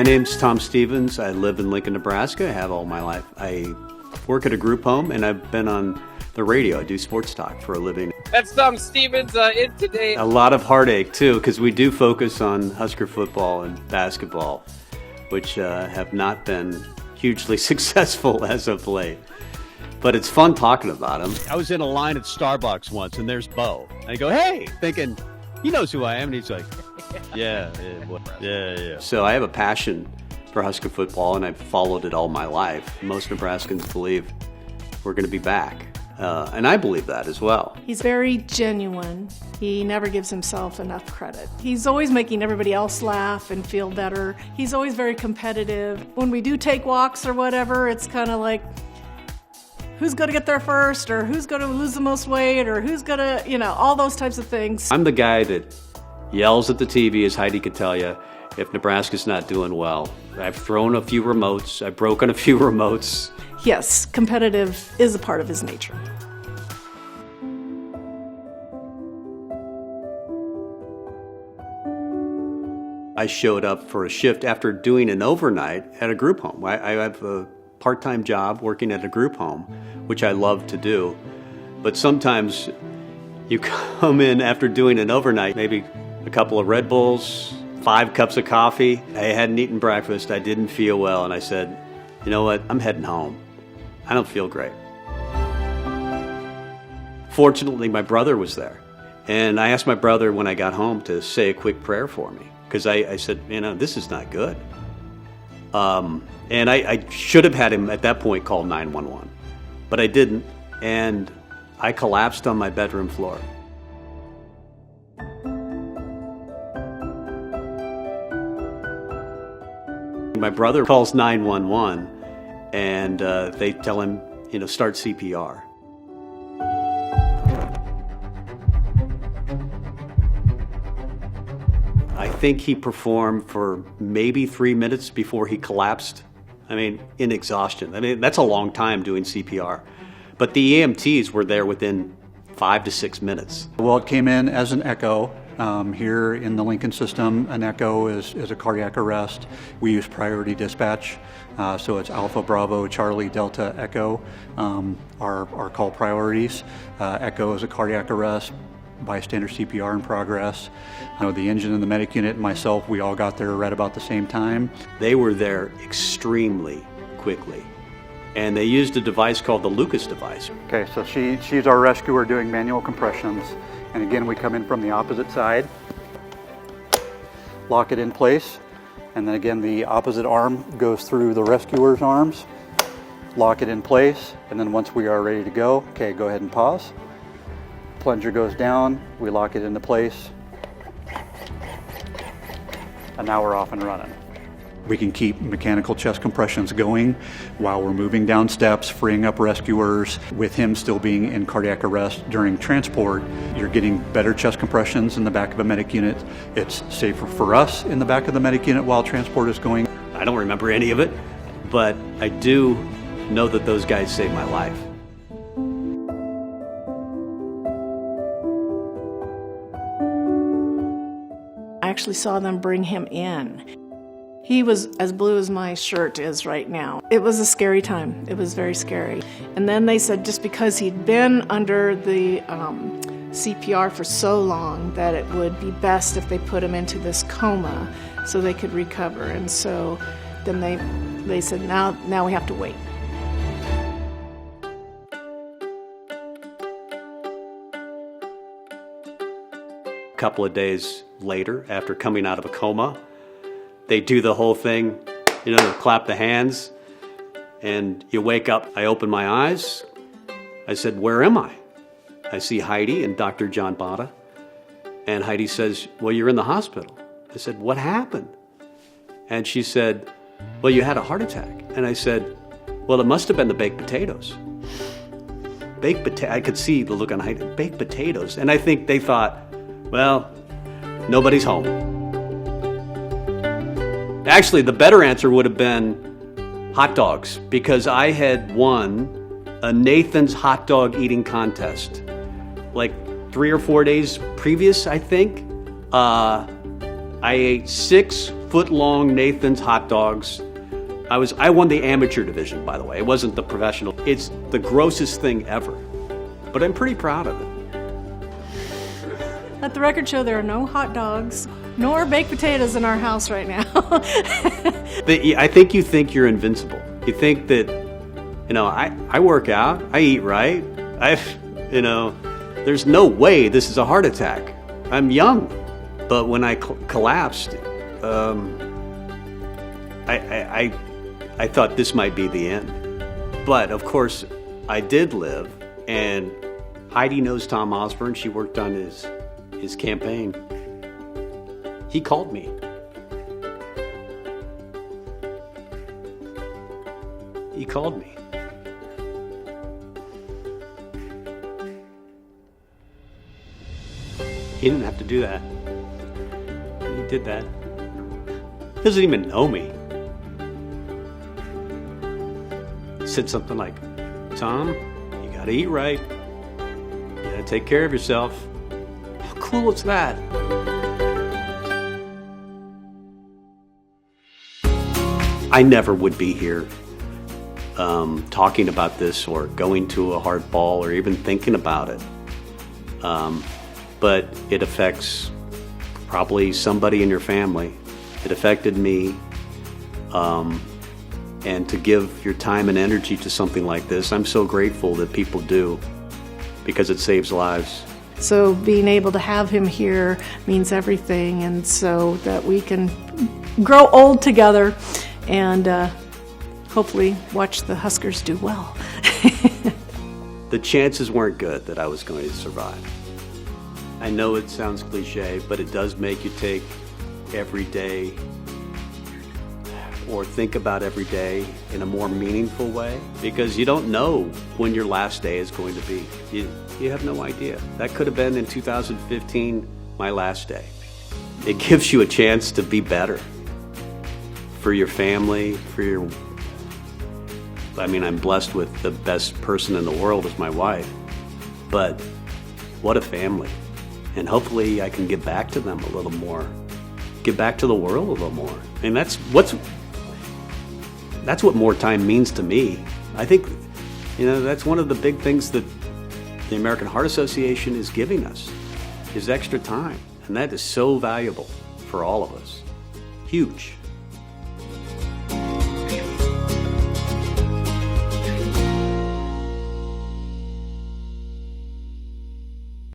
name's Tom Stevens. I live in Lincoln, Nebraska. I have all my life. I work at a group home, and I've been on the radio. I do sports talk for a living. That's Tom Stevens in today. A lot of heartache, too, because we do focus on Husker football and basketball, which have not been hugely successful as of late. But it's fun talking about them. I was in a line at Starbucks once, and there's Bo. And I go, hey, thinking, he knows who I am. And he's like, yeah. So I have a passion for Husker football, and I've followed it all my life. Most Nebraskans believe we're going to be back. And I believe that as well. He's very genuine. He never gives himself enough credit. He's always making everybody else laugh and feel better. He's always very competitive. When we do take walks or whatever, it's kind of like, who's going to get there first, or who's going to lose the most weight, or who's going to, all those types of things. I'm the guy that yells at the TV, as Heidi could tell you, if Nebraska's not doing well. I've thrown a few remotes. I've broken a few remotes. Yes, competitive is a part of his nature. I showed up for a shift after doing an overnight at a group home. I have a part-time job working at a group home, which I love to do. But sometimes you come in after doing an overnight, maybe a couple of Red Bulls, 5 cups of coffee. I hadn't eaten breakfast. I didn't feel well. And I said, you know what? I'm heading home. I don't feel great. Fortunately, my brother was there. And I asked my brother when I got home to say a quick prayer for me. Because I said, this is not good. And I should have had him at that point call 911. But I didn't. And I collapsed on my bedroom floor. My brother calls 911, and they tell him, start CPR. I think he performed for maybe 3 minutes before he collapsed. In exhaustion. That's a long time doing CPR. But the EMTs were there within 5 to 6 minutes. Well, it came in as an echo. Here in the Lincoln system, an echo is a cardiac arrest. We use priority dispatch, so it's Alpha, Bravo, Charlie, Delta, Echo, our call priorities. Echo is a cardiac arrest, bystander CPR in progress. The engine and the medic unit and myself, we all got there right about the same time. They were there extremely quickly, and they used a device called the Lucas device. Okay, so she's our rescuer doing manual compressions. And again, we come in from the opposite side, lock it in place, and then again, the opposite arm goes through the rescuer's arms, lock it in place, and then once we are ready to go, okay, go ahead and pause. Plunger goes down, we lock it into place, and now we're off and running. We can keep mechanical chest compressions going while we're moving down steps, freeing up rescuers. With him still being in cardiac arrest during transport, you're getting better chest compressions in the back of a medic unit. It's safer for us in the back of the medic unit while transport is going. I don't remember any of it, but I do know that those guys saved my life. I actually saw them bring him in. He was as blue as my shirt is right now. It was a scary time. It was very scary. And then they said just because he'd been under the CPR for so long that it would be best if they put him into this coma so they could recover. And so then they said, now we have to wait. A couple of days later, after coming out of a coma, they do the whole thing, clap the hands, and you wake up. I open my eyes. I said, where am I? I see Heidi and Dr. John Botta. And Heidi says, well, you're in the hospital. I said, what happened? And she said, well, you had a heart attack. And I said, well, it must have been the baked potatoes. I could see the look on Heidi, baked potatoes. And I think they thought, well, nobody's home. Actually, the better answer would have been hot dogs, because I had won a Nathan's hot dog eating contest like 3 or 4 days previous, I think. I ate 6 foot-long Nathan's hot dogs. I won the amateur division, by the way. It wasn't the professional. It's the grossest thing ever, but I'm pretty proud of it. At the record show, there are no hot dogs nor baked potatoes in our house right now. I think you think you're invincible. You think that, I work out, I eat right, there's no way this is a heart attack. I'm young. But when I collapsed, I thought this might be the end. But of course, I did live, and Heidi knows Tom Osborne. She worked on his campaign. He called me. He called me. He didn't have to do that. He did that. He doesn't even know me. He said something like, Tom, you gotta eat right. You gotta take care of yourself. How cool is that? I never would be here talking about this or going to a hardball or even thinking about it. But it affects probably somebody in your family. It affected me. And to give your time and energy to something like this, I'm so grateful that people do, because it saves lives. So being able to have him here means everything, and so that we can grow old together and hopefully watch the Huskers do well. The chances weren't good that I was going to survive. I know it sounds cliche, but it does make you take every day or think about every day in a more meaningful way, because you don't know when your last day is going to be. You have no idea. That could have been in 2015, my last day. It gives you a chance to be better for your family, I'm blessed with the best person in the world as my wife, but what a family. And hopefully I can give back to them a little more, give back to the world a little more. And that's what more time means to me. I think, that's one of the big things that the American Heart Association is giving us, is extra time. And that is so valuable for all of us. Huge.